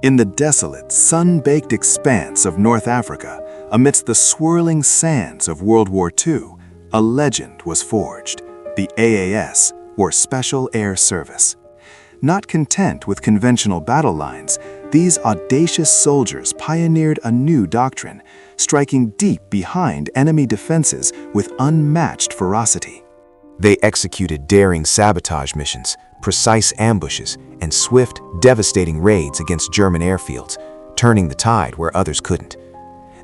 In the desolate, sun-baked expanse of North Africa, amidst the swirling sands of World War II, a legend was forged, the AAS, or Special Air Service. Not content with conventional battle lines, these audacious soldiers pioneered a new doctrine, striking deep behind enemy defenses with unmatched ferocity. They executed daring sabotage missions, precise ambushes, and swift, devastating raids against German airfields, turning the tide where others couldn't.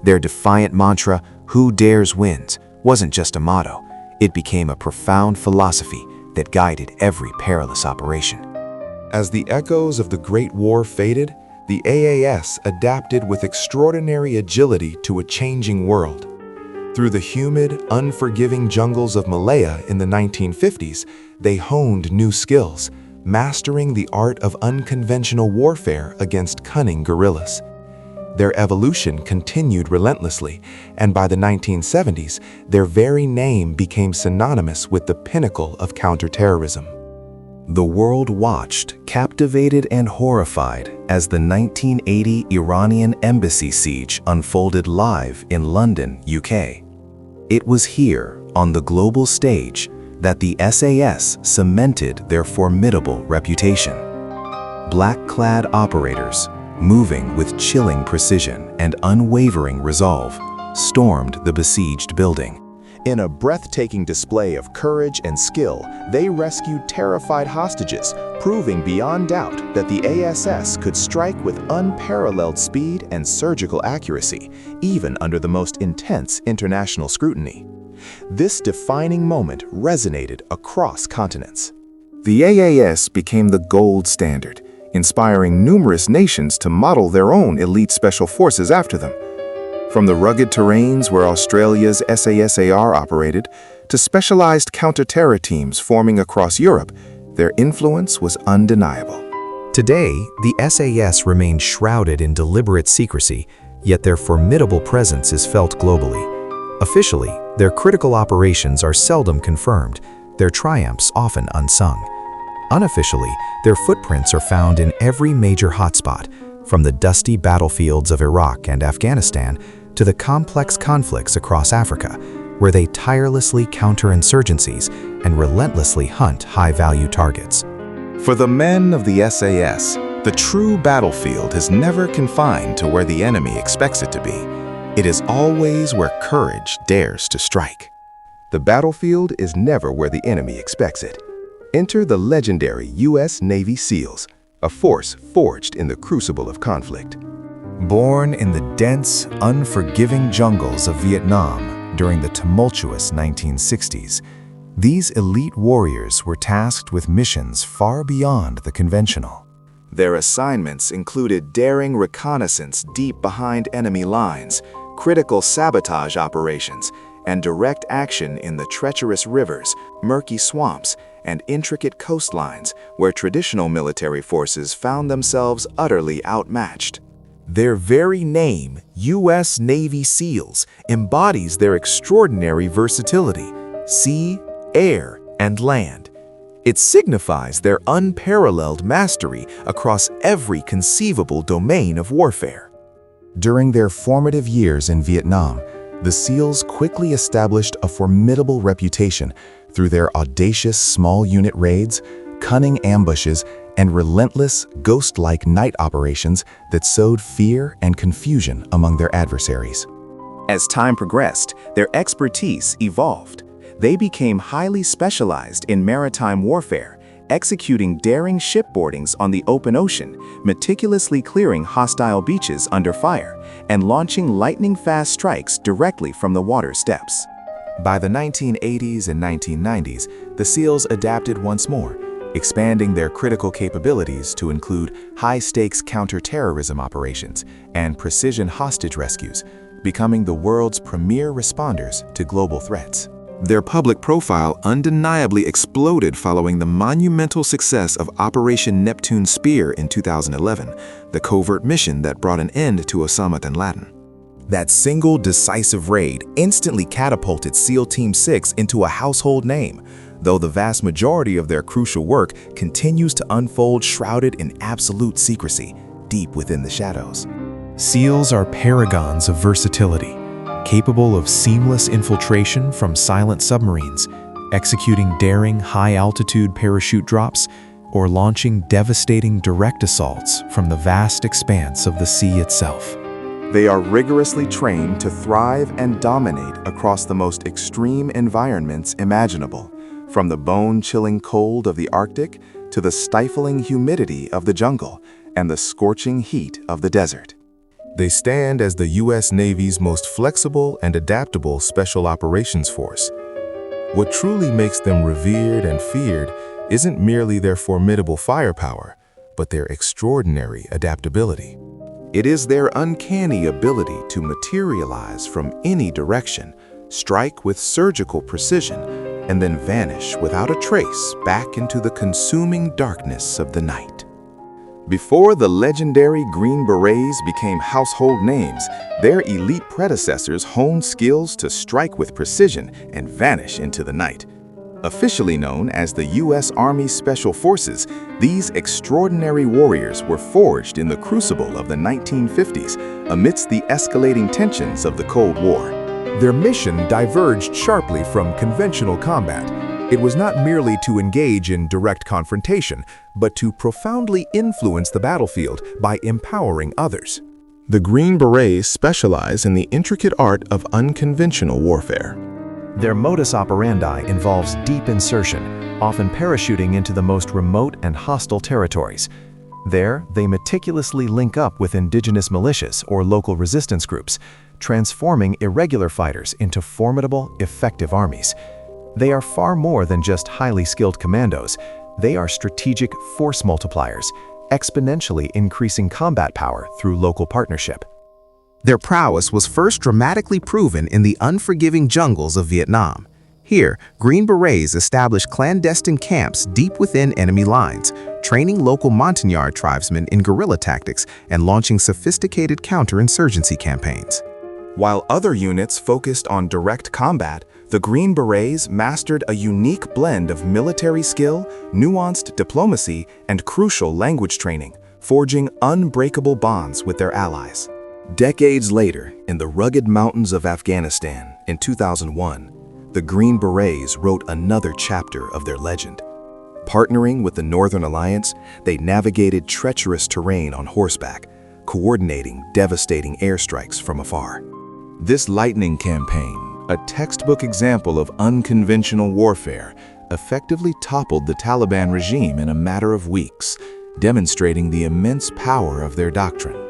Their defiant mantra, "Who dares wins," wasn't just a motto. It became a profound philosophy that guided every perilous operation. As the echoes of the Great War faded, the AAS adapted with extraordinary agility to a changing world. Through the humid, unforgiving jungles of Malaya in the 1950s, they honed new skills, mastering the art of unconventional warfare against cunning guerrillas. Their evolution continued relentlessly, and by the 1970s, their very name became synonymous with the pinnacle of counterterrorism. The world watched, captivated and horrified, as the 1980 Iranian embassy siege unfolded live in London, UK. It was here, on the global stage, that the SAS cemented their formidable reputation. Black-clad operators, moving with chilling precision and unwavering resolve, stormed the besieged building. In a breathtaking display of courage and skill, they rescued terrified hostages, proving beyond doubt that the ASS could strike with unparalleled speed and surgical accuracy, even under the most intense international scrutiny. This defining moment resonated across continents. The AAS became the gold standard, inspiring numerous nations to model their own elite special forces after them. From the rugged terrains where Australia's SASAR operated, to specialized counter-terror teams forming across Europe, their influence was undeniable. Today, the SAS remains shrouded in deliberate secrecy, yet their formidable presence is felt globally. Officially, their critical operations are seldom confirmed, their triumphs often unsung. Unofficially, their footprints are found in every major hotspot, from the dusty battlefields of Iraq and Afghanistan to the complex conflicts across Africa, where they tirelessly counter insurgencies and relentlessly hunt high-value targets. For the men of the SAS, the true battlefield is never confined to where the enemy expects it to be. It is always where courage dares to strike. The battlefield is never where the enemy expects it. Enter the legendary US Navy SEALs, a force forged in the crucible of conflict. Born in the dense, unforgiving jungles of Vietnam during the tumultuous 1960s, these elite warriors were tasked with missions far beyond the conventional. Their assignments included daring reconnaissance deep behind enemy lines, critical sabotage operations, and direct action in the treacherous rivers, murky swamps, and intricate coastlines where traditional military forces found themselves utterly outmatched. Their very name, US Navy SEALs, embodies their extraordinary versatility, sea, air, and land. It signifies their unparalleled mastery across every conceivable domain of warfare. During their formative years in Vietnam, the SEALs quickly established a formidable reputation through their audacious small unit raids, cunning ambushes, and relentless, ghost-like night operations that sowed fear and confusion among their adversaries. As time progressed, their expertise evolved. They became highly specialized in maritime warfare, executing daring shipboardings on the open ocean, meticulously clearing hostile beaches under fire, and launching lightning-fast strikes directly from the water steps. By the 1980s and 1990s, the SEALs adapted once more, expanding their critical capabilities to include high-stakes counter-terrorism operations and precision hostage rescues, becoming the world's premier responders to global threats. Their public profile undeniably exploded following the monumental success of Operation Neptune Spear in 2011, the covert mission that brought an end to Osama bin Laden. That single decisive raid instantly catapulted SEAL Team 6 into a household name, though the vast majority of their crucial work continues to unfold shrouded in absolute secrecy. deep within the shadows. SEALs are paragons of versatility, capable of seamless infiltration from silent submarines, executing daring high-altitude parachute drops, or launching devastating direct assaults from the vast expanse of the sea itself. They are rigorously trained to thrive and dominate across the most extreme environments imaginable, from the bone-chilling cold of the Arctic to the stifling humidity of the jungle and the scorching heat of the desert. They stand as the U.S. Navy's most flexible and adaptable special operations force. What truly makes them revered and feared isn't merely their formidable firepower, but their extraordinary adaptability. It is their uncanny ability to materialize from any direction, strike with surgical precision, and then vanish without a trace back into the consuming darkness of the night. Before the legendary Green Berets became household names, their elite predecessors honed skills to strike with precision and vanish into the night. Officially known as the US Army Special Forces, these extraordinary warriors were forged in the crucible of the 1950s amidst the escalating tensions of the Cold War. Their mission diverged sharply from conventional combat. It was not merely to engage in direct confrontation, but to profoundly influence the battlefield by empowering others. The Green Berets specialize in the intricate art of unconventional warfare. Their modus operandi involves deep insertion, often parachuting into the most remote and hostile territories. There, they meticulously link up with indigenous militias or local resistance groups, transforming irregular fighters into formidable, effective armies. They are far more than just highly skilled commandos. They are strategic force multipliers, exponentially increasing combat power through local partnership. Their prowess was first dramatically proven in the unforgiving jungles of Vietnam. Here, Green Berets established clandestine camps deep within enemy lines, training local Montagnard tribesmen in guerrilla tactics and launching sophisticated counterinsurgency campaigns. While other units focused on direct combat, the Green Berets mastered a unique blend of military skill, nuanced diplomacy, and crucial language training, forging unbreakable bonds with their allies. Decades later, in the rugged mountains of Afghanistan in 2001, the Green Berets wrote another chapter of their legend. Partnering with the Northern Alliance, they navigated treacherous terrain on horseback, coordinating devastating airstrikes from afar. This lightning campaign, a textbook example of unconventional warfare, effectively toppled the Taliban regime in a matter of weeks, demonstrating the immense power of their doctrine.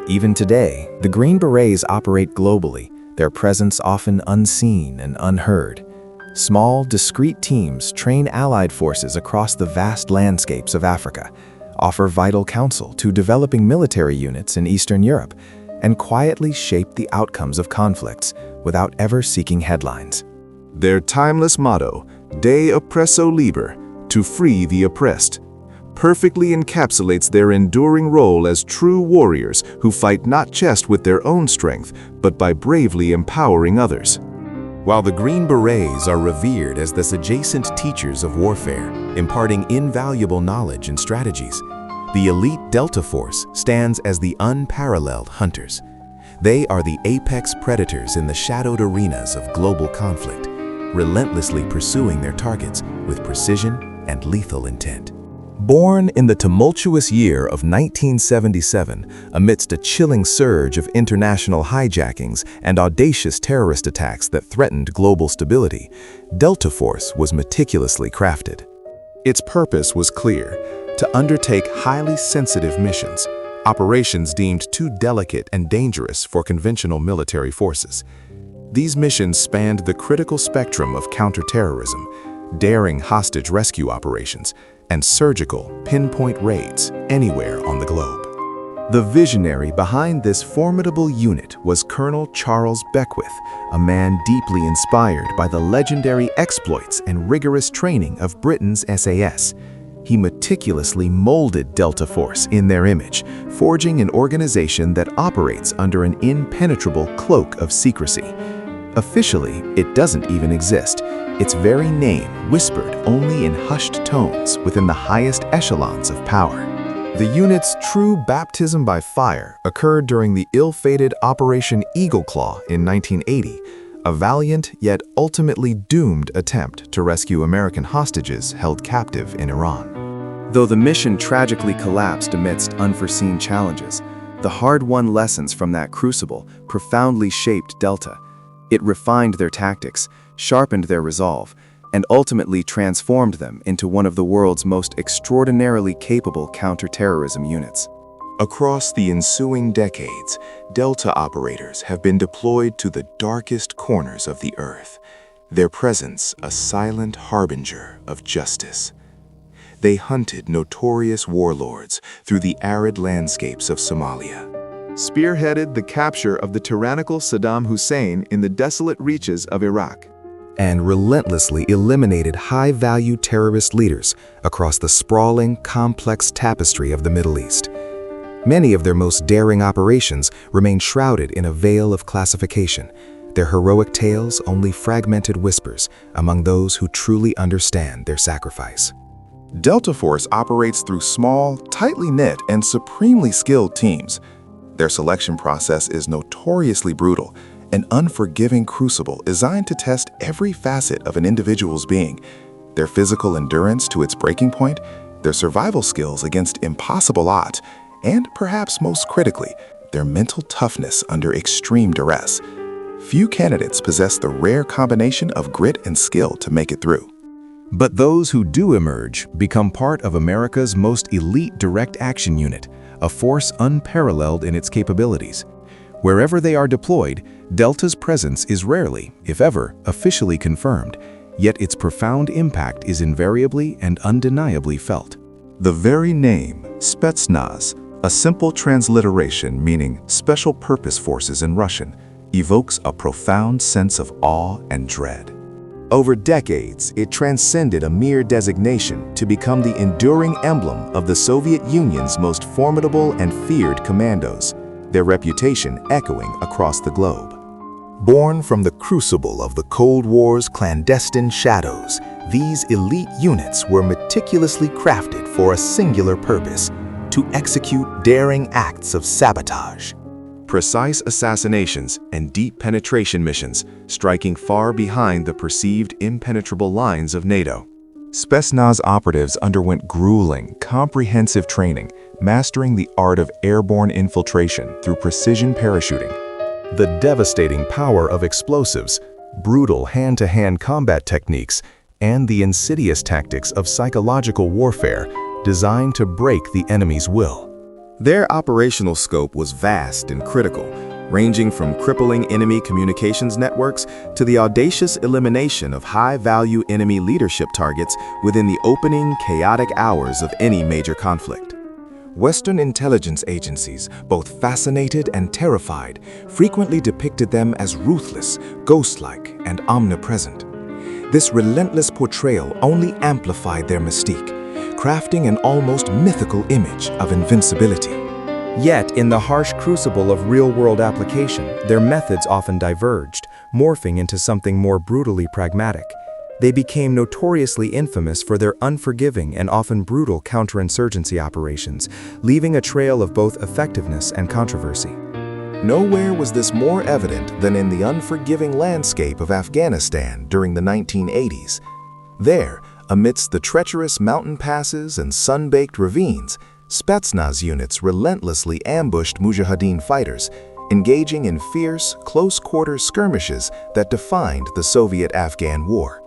Even today, the Green Berets operate globally, their presence often unseen and unheard. Small, discreet teams train allied forces across the vast landscapes of Africa, offer vital counsel to developing military units in Eastern Europe, and quietly shape the outcomes of conflicts without ever seeking headlines. Their timeless motto, De oppresso liber, to free the oppressed, perfectly encapsulates their enduring role as true warriors who fight not just with their own strength, but by bravely empowering others. While the Green Berets are revered as the adjacent teachers of warfare, imparting invaluable knowledge and strategies, the elite Delta Force stands as the unparalleled hunters. They are the apex predators in the shadowed arenas of global conflict, relentlessly pursuing their targets with precision and lethal intent. Born in the tumultuous year of 1977, amidst a chilling surge of international hijackings and audacious terrorist attacks that threatened global stability, Delta Force was meticulously crafted. Its purpose was clear: to undertake highly sensitive missions, operations deemed too delicate and dangerous for conventional military forces. These missions spanned the critical spectrum of counterterrorism, daring hostage rescue operations, and surgical, pinpoint raids anywhere on the globe. The visionary behind this formidable unit was Colonel Charles Beckwith, a man deeply inspired by the legendary exploits and rigorous training of Britain's SAS. He meticulously molded Delta Force in their image, forging an organization that operates under an impenetrable cloak of secrecy. Officially, it doesn't even exist, its very name whispered only in hushed tones within the highest echelons of power. The unit's true baptism by fire occurred during the ill-fated Operation Eagle Claw in 1980, a valiant yet ultimately doomed attempt to rescue American hostages held captive in Iran. Though the mission tragically collapsed amidst unforeseen challenges, the hard-won lessons from that crucible profoundly shaped Delta. It refined their tactics, sharpened their resolve, and ultimately transformed them into one of the world's most extraordinarily capable counterterrorism units. Across the ensuing decades, Delta operators have been deployed to the darkest corners of the earth, their presence a silent harbinger of justice. They hunted notorious warlords through the arid landscapes of Somalia, spearheaded the capture of the tyrannical Saddam Hussein in the desolate reaches of Iraq, and relentlessly eliminated high-value terrorist leaders across the sprawling, complex tapestry of the Middle East. Many of their most daring operations remain shrouded in a veil of classification, their heroic tales only fragmented whispers among those who truly understand their sacrifice. Delta Force operates through small, tightly knit, and supremely skilled teams. Their selection process is notoriously brutal, an unforgiving crucible designed to test every facet of an individual's being, their physical endurance to its breaking point, their survival skills against impossible odds, and perhaps most critically, their mental toughness under extreme duress. Few candidates possess the rare combination of grit and skill to make it through. But those who do emerge become part of America's most elite direct action unit, a force unparalleled in its capabilities. Wherever they are deployed, Delta's presence is rarely, if ever, officially confirmed, yet its profound impact is invariably and undeniably felt. The very name, Spetsnaz, a simple transliteration meaning Special Purpose Forces in Russian, evokes a profound sense of awe and dread. Over decades, it transcended a mere designation to become the enduring emblem of the Soviet Union's most formidable and feared commandos, their reputation echoing across the globe. Born from the crucible of the Cold War's clandestine shadows, these elite units were meticulously crafted for a singular purpose: to execute daring acts of sabotage. Precise assassinations and deep penetration missions, striking far behind the perceived impenetrable lines of NATO. Spetsnaz operatives underwent grueling, comprehensive training, mastering the art of airborne infiltration through precision parachuting. The devastating power of explosives, brutal hand-to-hand combat techniques, and the insidious tactics of psychological warfare designed to break the enemy's will. Their operational scope was vast and critical, ranging from crippling enemy communications networks to the audacious elimination of high-value enemy leadership targets within the opening, chaotic hours of any major conflict. Western intelligence agencies, both fascinated and terrified, frequently depicted them as ruthless, ghost-like, and omnipresent. This relentless portrayal only amplified their mystique, crafting an almost mythical image of invincibility. Yet, in the harsh crucible of real-world application, their methods often diverged, morphing into something more brutally pragmatic. They became notoriously infamous for their unforgiving and often brutal counterinsurgency operations, leaving a trail of both effectiveness and controversy. Nowhere was this more evident than in the unforgiving landscape of Afghanistan during the 1980s. There, amidst the treacherous mountain passes and sun-baked ravines, Spetsnaz units relentlessly ambushed Mujahideen fighters, engaging in fierce, close-quarter skirmishes that defined the Soviet-Afghan War.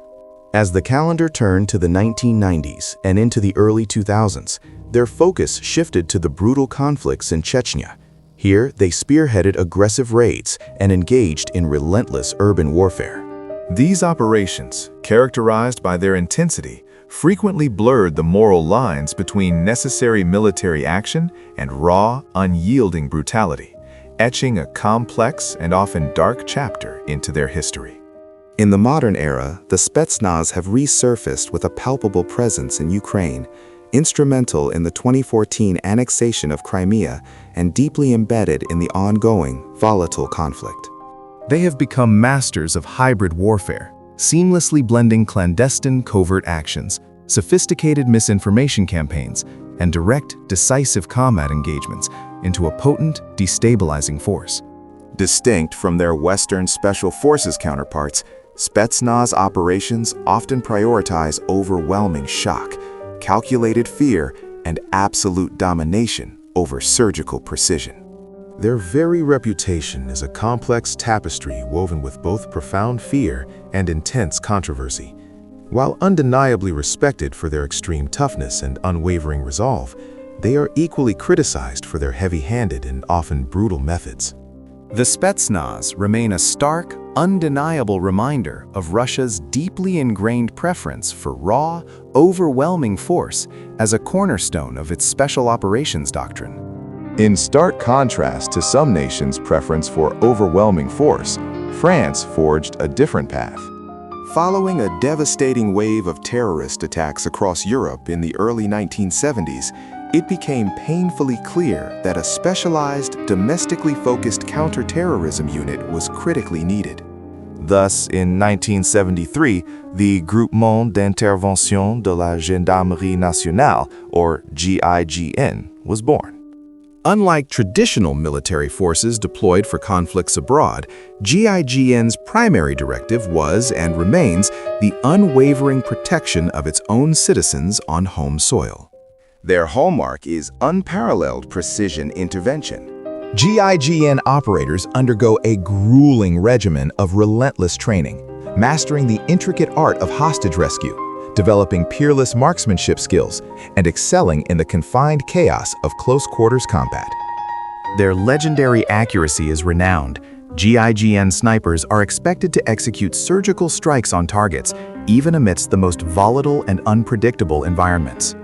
As the calendar turned to the 1990s and into the early 2000s, their focus shifted to the brutal conflicts in Chechnya. Here, they spearheaded aggressive raids and engaged in relentless urban warfare. These operations, characterized by their intensity, frequently blurred the moral lines between necessary military action and raw, unyielding brutality, etching a complex and often dark chapter into their history. In the modern era, the Spetsnaz have resurfaced with a palpable presence in Ukraine, instrumental in the 2014 annexation of Crimea and deeply embedded in the ongoing, volatile conflict. They have become masters of hybrid warfare, seamlessly blending clandestine covert actions, sophisticated misinformation campaigns, and direct, decisive combat engagements into a potent, destabilizing force. Distinct from their Western Special Forces counterparts, Spetsnaz operations often prioritize overwhelming shock, calculated fear, and absolute domination over surgical precision. Their very reputation is a complex tapestry woven with both profound fear and intense controversy. While undeniably respected for their extreme toughness and unwavering resolve, they are equally criticized for their heavy-handed and often brutal methods. The Spetsnaz remain a stark, undeniable reminder of Russia's deeply ingrained preference for raw, overwhelming force as a cornerstone of its special operations doctrine. In stark contrast to some nations' preference for overwhelming force, France forged a different path. Following a devastating wave of terrorist attacks across Europe in the early 1970s, it became painfully clear that a specialized, domestically focused counterterrorism unit was critically needed. Thus, in 1973, the Groupement d'Intervention de la Gendarmerie Nationale, or GIGN, was born. Unlike traditional military forces deployed for conflicts abroad, GIGN's primary directive was and remains the unwavering protection of its own citizens on home soil. Their hallmark is unparalleled precision intervention. GIGN operators undergo a grueling regimen of relentless training, mastering the intricate art of hostage rescue, developing peerless marksmanship skills, and excelling in the confined chaos of close-quarters combat. Their legendary accuracy is renowned. GIGN snipers are expected to execute surgical strikes on targets, even amidst the most volatile and unpredictable environments.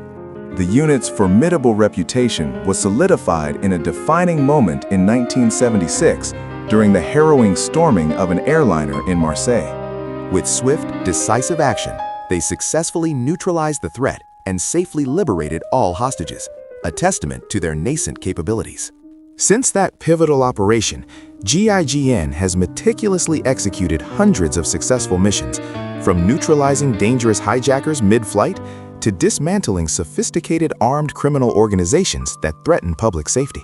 The unit's formidable reputation was solidified in a defining moment in 1976 during the harrowing storming of an airliner in Marseille. With swift, decisive action, they successfully neutralized the threat and safely liberated all hostages, a testament to their nascent capabilities. Since that pivotal operation, GIGN has meticulously executed hundreds of successful missions, from neutralizing dangerous hijackers mid-flight to dismantling sophisticated armed criminal organizations that threaten public safety.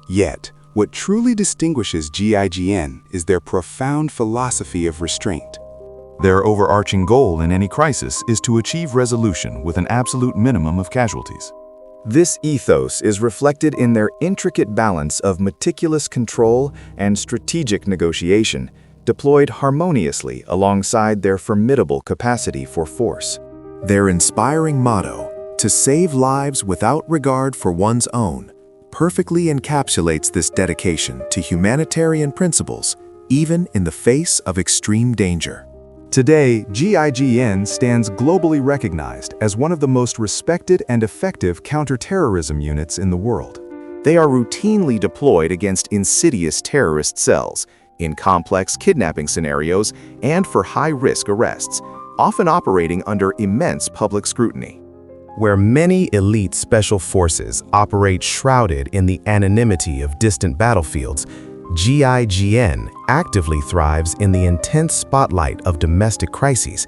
Yet, what truly distinguishes GIGN is their profound philosophy of restraint. Their overarching goal in any crisis is to achieve resolution with an absolute minimum of casualties. This ethos is reflected in their intricate balance of meticulous control and strategic negotiation, deployed harmoniously alongside their formidable capacity for force. Their inspiring motto, "To save lives without regard for one's own," perfectly encapsulates this dedication to humanitarian principles, even in the face of extreme danger. Today, GIGN stands globally recognized as one of the most respected and effective counterterrorism units in the world. They are routinely deployed against insidious terrorist cells, in complex kidnapping scenarios, and for high-risk arrests, often operating under immense public scrutiny. Where many elite special forces operate shrouded in the anonymity of distant battlefields, GIGN actively thrives in the intense spotlight of domestic crises,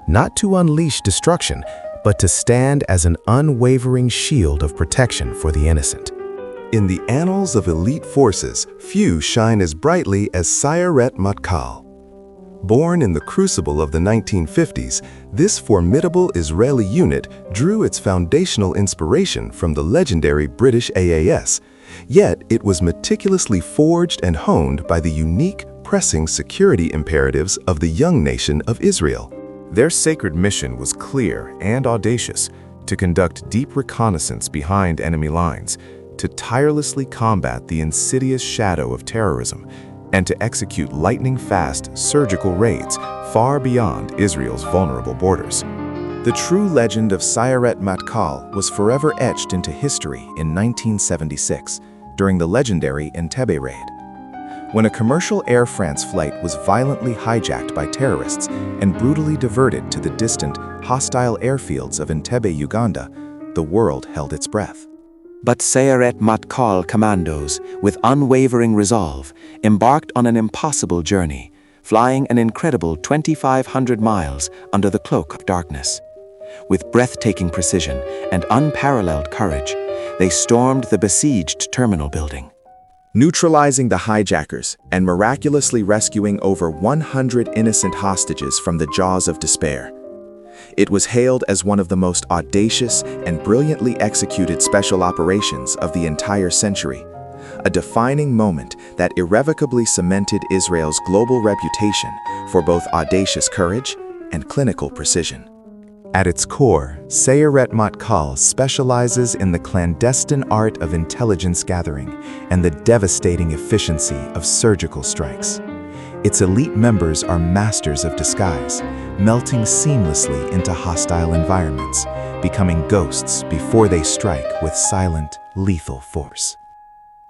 not to unleash destruction, but to stand as an unwavering shield of protection for the innocent. In the annals of elite forces, few shine as brightly as Sayeret Matkal. Born in the crucible of the 1950s, this formidable Israeli unit drew its foundational inspiration from the legendary British AAS, yet it was meticulously forged and honed by the unique, pressing security imperatives of the young nation of Israel. Their sacred mission was clear and audacious: to conduct deep reconnaissance behind enemy lines, to tirelessly combat the insidious shadow of terrorism, and to execute lightning-fast surgical raids far beyond Israel's vulnerable borders. The true legend of Sayeret Matkal was forever etched into history in 1976, during the legendary Entebbe raid. When a commercial Air France flight was violently hijacked by terrorists and brutally diverted to the distant, hostile airfields of Entebbe, Uganda, the world held its breath. But Sayeret Matkal commandos, with unwavering resolve, embarked on an impossible journey, flying an incredible 2,500 miles under the cloak of darkness. With breathtaking precision and unparalleled courage, they stormed the besieged terminal building, neutralizing the hijackers and miraculously rescuing over 100 innocent hostages from the jaws of despair. It was hailed as one of the most audacious and brilliantly executed special operations of the entire century, a defining moment that irrevocably cemented Israel's global reputation for both audacious courage and clinical precision. At its core, Sayeret Matkal specializes in the clandestine art of intelligence gathering and the devastating efficiency of surgical strikes. Its elite members are masters of disguise, melting seamlessly into hostile environments, becoming ghosts before they strike with silent, lethal force.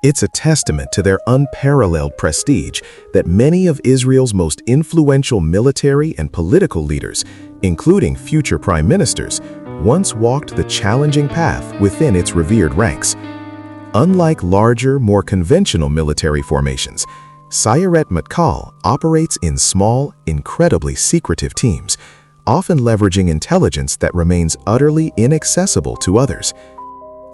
It's a testament to their unparalleled prestige that many of Israel's most influential military and political leaders, including future prime ministers, once walked the challenging path within its revered ranks. Unlike larger, more conventional military formations, Sayeret Matkal operates in small, incredibly secretive teams, often leveraging intelligence that remains utterly inaccessible to others.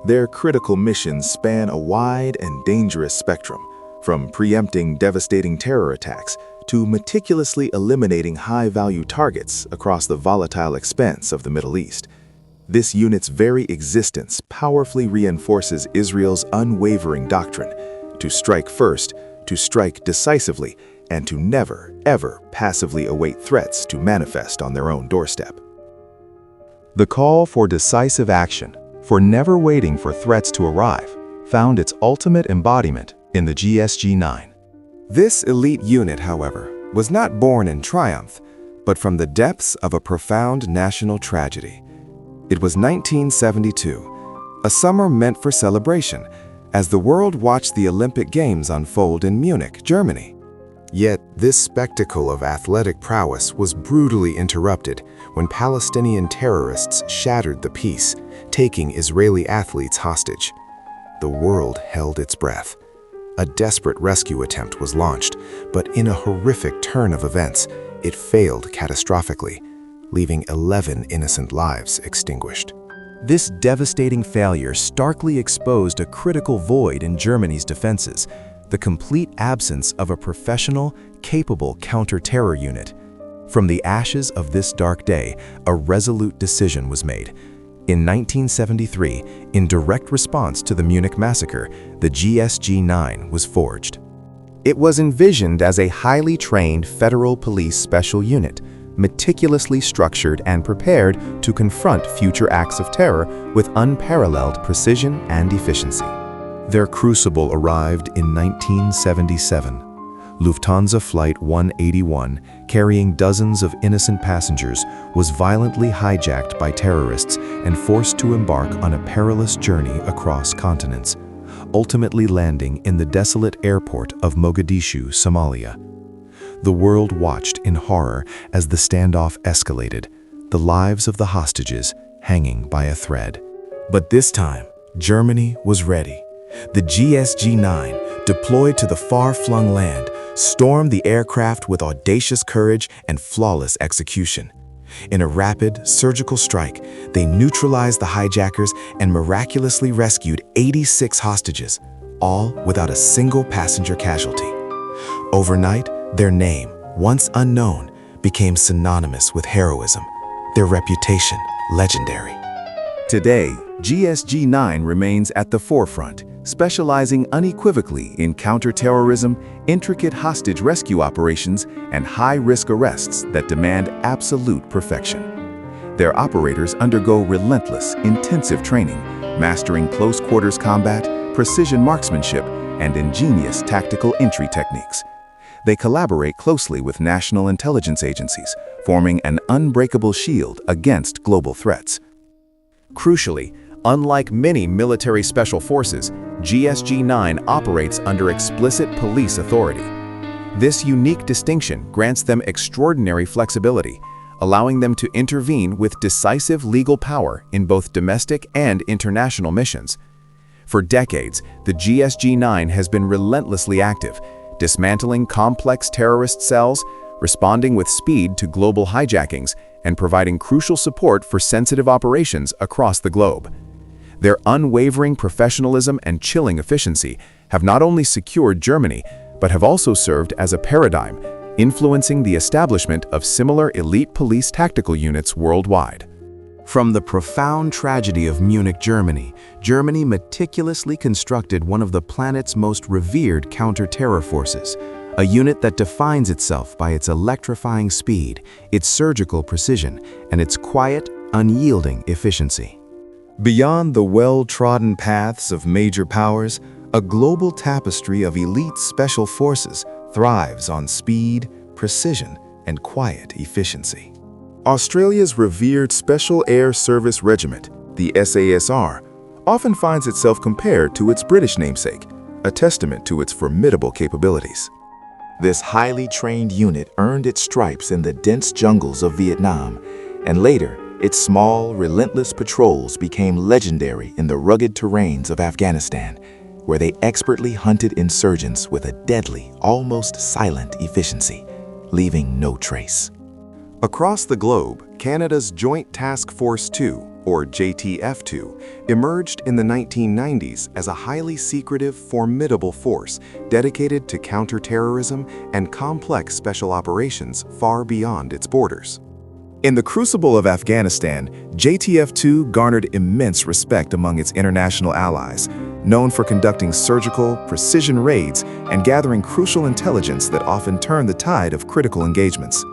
Their critical missions span a wide and dangerous spectrum, from preempting devastating terror attacks to meticulously eliminating high-value targets across the volatile expanse of the Middle East. This unit's very existence powerfully reinforces Israel's unwavering doctrine: to strike first, to strike decisively, and to never, ever passively await threats to manifest on their own doorstep. The call for decisive action, for never waiting for threats to arrive, found its ultimate embodiment in the GIGN. This elite unit, however, was not born in triumph, but from the depths of a profound national tragedy. It was 1972, a summer meant for celebration, as the world watched the Olympic Games unfold in Munich, Germany. Yet this spectacle of athletic prowess was brutally interrupted when Palestinian terrorists shattered the peace, taking Israeli athletes hostage. The world held its breath. A desperate rescue attempt was launched, but in a horrific turn of events, it failed catastrophically, leaving 11 innocent lives extinguished. This devastating failure starkly exposed a critical void in Germany's defenses: the complete absence of a professional, capable counter-terror unit. From the ashes of this dark day, a resolute decision was made. In 1973, in direct response to the Munich massacre, the GIGN was forged. It was envisioned as a highly trained federal police special unit, meticulously structured and prepared to confront future acts of terror with unparalleled precision and efficiency. Their crucible arrived in 1977. Lufthansa Flight 181, carrying dozens of innocent passengers, was violently hijacked by terrorists and forced to embark on a perilous journey across continents, ultimately landing in the desolate airport of Mogadishu, Somalia. The world watched in horror as the standoff escalated, the lives of the hostages hanging by a thread. But this time, Germany was ready. The GIGN, deployed to the far-flung land, stormed the aircraft with audacious courage and flawless execution. In a rapid, surgical strike, they neutralized the hijackers and miraculously rescued 86 hostages, all without a single passenger casualty. Overnight, their name, once unknown, became synonymous with heroism, their reputation legendary. Today, GIGN remains at the forefront, specializing unequivocally in counter-terrorism, intricate hostage rescue operations, and high-risk arrests that demand absolute perfection. Their operators undergo relentless, intensive training, mastering close-quarters combat, precision marksmanship, and ingenious tactical entry techniques. They collaborate closely with national intelligence agencies, forming an unbreakable shield against global threats. Crucially, unlike many military special forces, GIGN operates under explicit police authority. This unique distinction grants them extraordinary flexibility, allowing them to intervene with decisive legal power in both domestic and international missions. For decades, the GIGN has been relentlessly active, dismantling complex terrorist cells, responding with speed to global hijackings, and providing crucial support for sensitive operations across the globe. Their unwavering professionalism and chilling efficiency have not only secured Germany, but have also served as a paradigm, influencing the establishment of similar elite police tactical units worldwide. From the profound tragedy of Munich, Germany meticulously constructed one of the planet's most revered counter-terror forces, a unit that defines itself by its electrifying speed, its surgical precision, and its quiet, unyielding efficiency. Beyond the well-trodden paths of major powers, a global tapestry of elite special forces thrives on speed, precision, and quiet efficiency. Australia's revered Special Air Service Regiment, the SASR, often finds itself compared to its British namesake, a testament to its formidable capabilities. This highly trained unit earned its stripes in the dense jungles of Vietnam, and later, its small, relentless patrols became legendary in the rugged terrains of Afghanistan, where they expertly hunted insurgents with a deadly, almost silent efficiency, leaving no trace. Across the globe, Canada's Joint Task Force 2, or JTF-2, emerged in the 1990s as a highly secretive, formidable force dedicated to counterterrorism and complex special operations far beyond its borders. In the crucible of Afghanistan, JTF-2 garnered immense respect among its international allies, known for conducting surgical, precision raids and gathering crucial intelligence that often turned the tide of critical engagements.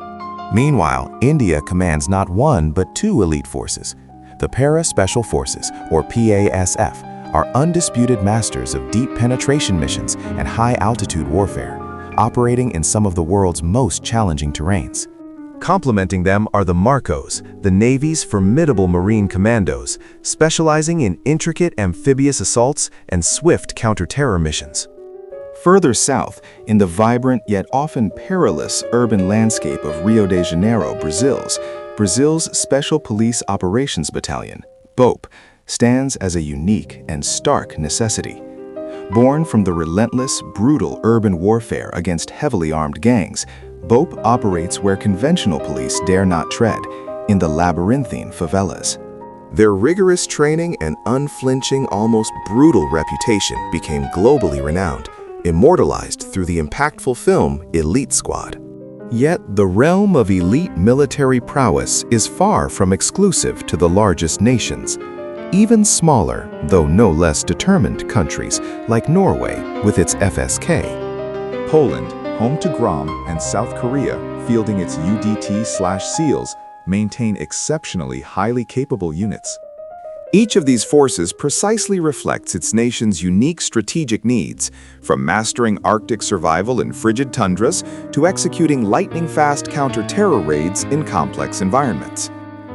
Meanwhile, India commands not one but two elite forces. The Para-Special Forces, or PASF, are undisputed masters of deep penetration missions and high-altitude warfare, operating in some of the world's most challenging terrains. Complementing them are the Marcos, the Navy's formidable marine commandos, specializing in intricate amphibious assaults and swift counter-terror missions. Further south, in the vibrant yet often perilous urban landscape of Rio de Janeiro, Brazil's Special Police Operations Battalion, BOP, stands as a unique and stark necessity. Born from the relentless, brutal urban warfare against heavily armed gangs, BOP operates where conventional police dare not tread, in the labyrinthine favelas. Their rigorous training and unflinching, almost brutal reputation became globally renowned, immortalized through the impactful film Elite Squad. Yet the realm of elite military prowess is far from exclusive to the largest nations. Even smaller, though no less determined countries, like Norway with its FSK, Poland, home to GROM, and South Korea, fielding its UDT/SEALs, maintain exceptionally highly capable units. Each of these forces precisely reflects its nation's unique strategic needs, from mastering Arctic survival in frigid tundras to executing lightning-fast counter-terror raids in complex environments.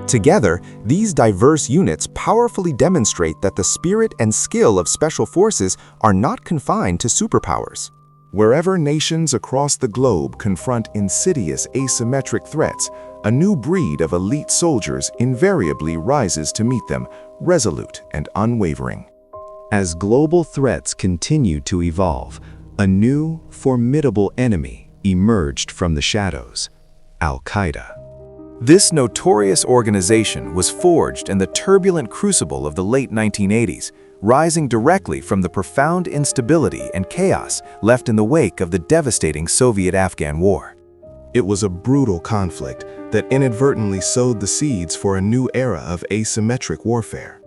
Together, these diverse units powerfully demonstrate that the spirit and skill of special forces are not confined to superpowers. Wherever nations across the globe confront insidious asymmetric threats, a new breed of elite soldiers invariably rises to meet them, resolute and unwavering. As global threats continue to evolve, a new, formidable enemy emerged from the shadows: Al-Qaeda. This notorious organization was forged in the turbulent crucible of the late 1980s, rising directly from the profound instability and chaos left in the wake of the devastating Soviet-Afghan War. It was a brutal conflict that inadvertently sowed the seeds for a new era of asymmetric warfare.